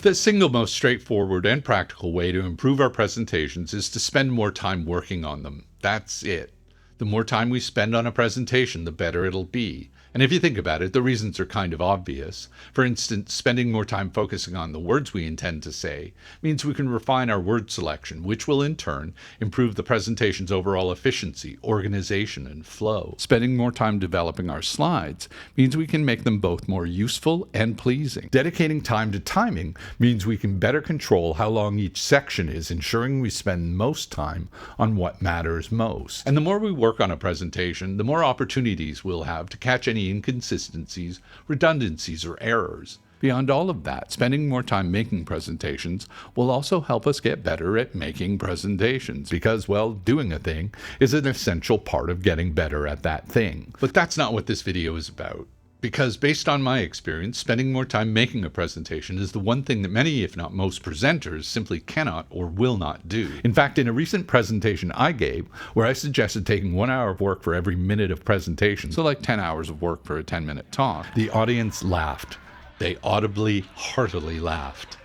The single most straightforward and practical way to improve our presentations is to spend more time working on them. That's it. The more time we spend on a presentation, the better it'll be. And if you think about it, the reasons are kind of obvious. For instance, spending more time focusing on the words we intend to say means we can refine our word selection, which will in turn improve the presentation's overall efficiency, organization, and flow. Spending more time developing our slides means we can make them both more useful and pleasing. Dedicating time to timing means we can better control how long each section is, ensuring we spend most time on what matters most. And the more we work on a presentation, the more opportunities we'll have to catch any inconsistencies, redundancies, or errors. Beyond all of that, spending more time making presentations will also help us get better at making presentations because, well, doing a thing is an essential part of getting better at that thing. But that's not what this video is about. Because based on my experience, spending more time making a presentation is the one thing that many, if not most, presenters simply cannot or will not do. In fact, in a recent presentation I gave, where I suggested taking 1 hour of work for every minute of presentation, so like 10 hours of work for a 10-minute talk, the audience laughed. They audibly, heartily laughed.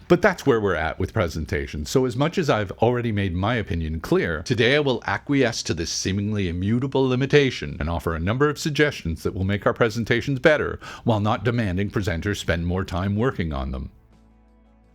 But that's where we're at with presentations, so as much as I've already made my opinion clear, today I will acquiesce to this seemingly immutable limitation and offer a number of suggestions that will make our presentations better while not demanding presenters spend more time working on them.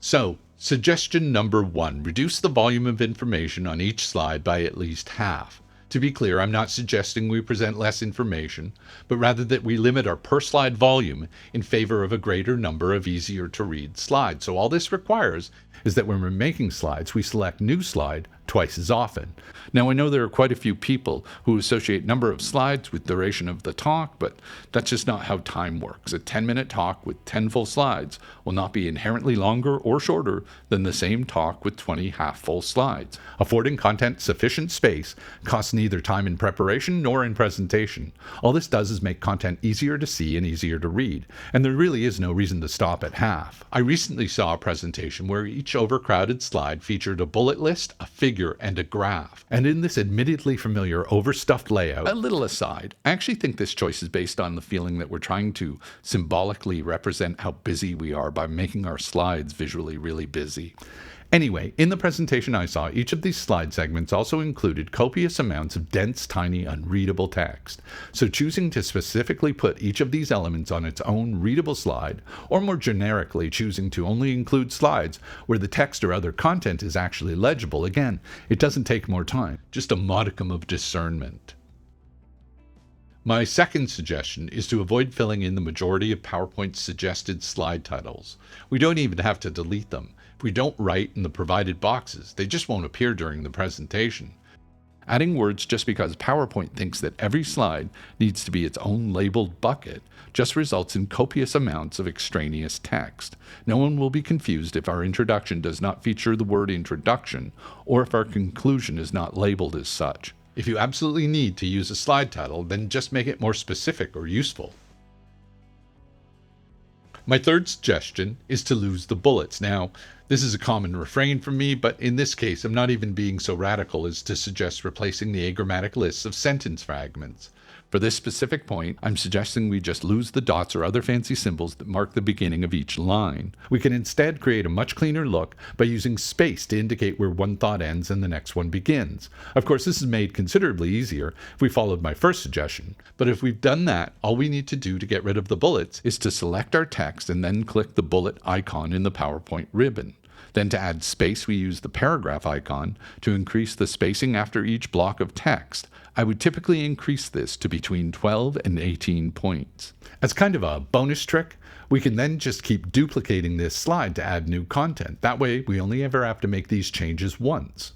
So, suggestion number 1, reduce the volume of information on each slide by at least half. To be clear, I'm not suggesting we present less information, but rather that we limit our per slide volume in favor of a greater number of easier to read slides. So all this requires is that when we're making slides, we select new slide twice as often. Now I know there are quite a few people who associate number of slides with duration of the talk, but that's just not how time works. A 10-minute talk with 10 full slides will not be inherently longer or shorter than the same talk with 20 half-full slides. Affording content sufficient space costs neither time in preparation nor in presentation. All this does is make content easier to see and easier to read, and there really is no reason to stop at half. I recently saw a presentation where each overcrowded slide featured a bullet list, a figure, and a graph. And in this admittedly familiar overstuffed layout, a little aside, I actually think this choice is based on the feeling that we're trying to symbolically represent how busy we are by making our slides visually really busy. Anyway, in the presentation I saw, each of these slide segments also included copious amounts of dense, tiny, unreadable text. So choosing to specifically put each of these elements on its own readable slide, or more generically choosing to only include slides where the text or other content is actually legible, again, it doesn't take more time, just a modicum of discernment. My second suggestion is to avoid filling in the majority of PowerPoint's suggested slide titles. We don't even have to delete them. If we don't write in the provided boxes, they just won't appear during the presentation. Adding words just because PowerPoint thinks that every slide needs to be its own labeled bucket just results in copious amounts of extraneous text. No one will be confused if our introduction does not feature the word introduction or if our conclusion is not labeled as such. If you absolutely need to use a slide title, then just make it more specific or useful. My third suggestion is to lose the bullets. Now, this is a common refrain from me, but in this case, I'm not even being so radical as to suggest replacing the agrammatic lists of sentence fragments. For this specific point, I'm suggesting we just lose the dots or other fancy symbols that mark the beginning of each line. We can instead create a much cleaner look by using space to indicate where one thought ends and the next one begins. Of course, this is made considerably easier if we followed my first suggestion, but if we've done that, all we need to do to get rid of the bullets is to select our text and then click the bullet icon in the PowerPoint ribbon. Then to add space, we use the paragraph icon to increase the spacing after each block of text. I would typically increase this to between 12 and 18 points. As kind of a bonus trick, we can then just keep duplicating this slide to add new content. That way, we only ever have to make these changes once.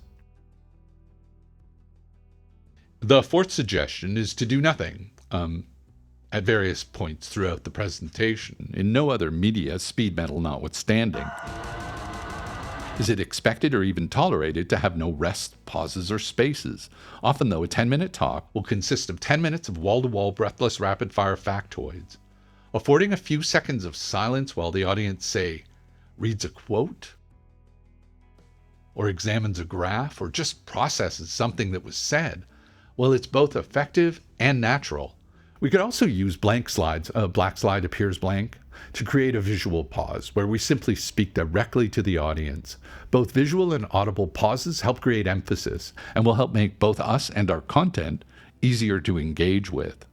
The fourth suggestion is to do nothing. At various points throughout the presentation, in no other media, speed metal notwithstanding. Is it expected or even tolerated to have no rest, pauses, or spaces? Often, though, a 10-minute talk will consist of 10 minutes of wall-to-wall, breathless, rapid-fire factoids. Affording a few seconds of silence while the audience, say, reads a quote, or examines a graph, or just processes something that was said, well, it's both effective and natural. We could also use blank slides, a black slide appears blank, to create a visual pause where we simply speak directly to the audience. Both visual and audible pauses help create emphasis and will help make both us and our content easier to engage with.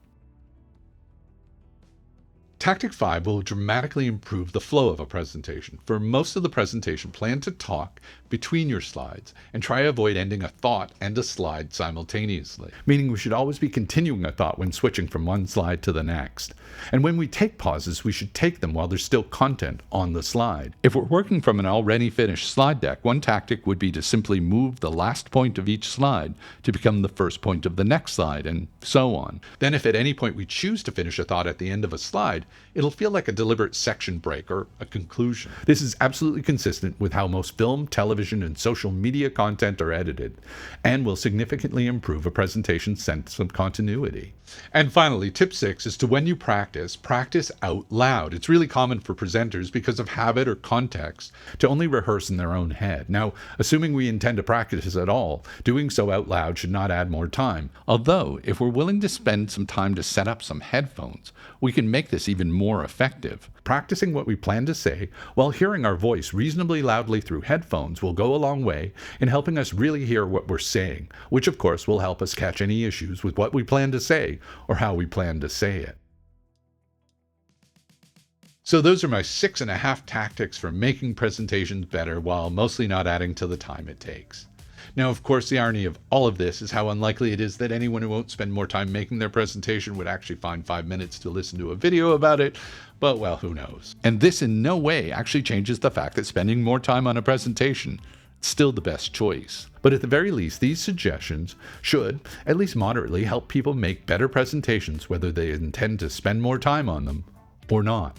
Tactic 5 will dramatically improve the flow of a presentation. For most of the presentation, plan to talk between your slides and try to avoid ending a thought and a slide simultaneously, meaning we should always be continuing a thought when switching from one slide to the next. And when we take pauses, we should take them while there's still content on the slide. If we're working from an already finished slide deck, one tactic would be to simply move the last point of each slide to become the first point of the next slide, and so on. Then if at any point we choose to finish a thought at the end of a slide, it'll feel like a deliberate section break or a conclusion. This is absolutely consistent with how most film, television, and social media content are edited, and will significantly improve a presentation's sense of continuity. And finally, tip 6 is to when you practice out loud. It's really common for presenters, because of habit or context, to only rehearse in their own head. Now, assuming we intend to practice at all, doing so out loud should not add more time. Although, if we're willing to spend some time to set up some headphones, we can make this even more effective. Practicing what we plan to say while hearing our voice reasonably loudly through headphones will go a long way in helping us really hear what we're saying, which of course will help us catch any issues with what we plan to say or how we plan to say it. So those are my 6.5 tactics for making presentations better while mostly not adding to the time it takes. Now, of course, the irony of all of this is how unlikely it is that anyone who won't spend more time making their presentation would actually find 5 minutes to listen to a video about it, but well, who knows? And this in no way actually changes the fact that spending more time on a presentation is still the best choice. But at the very least, these suggestions should, at least moderately, help people make better presentations, whether they intend to spend more time on them or not.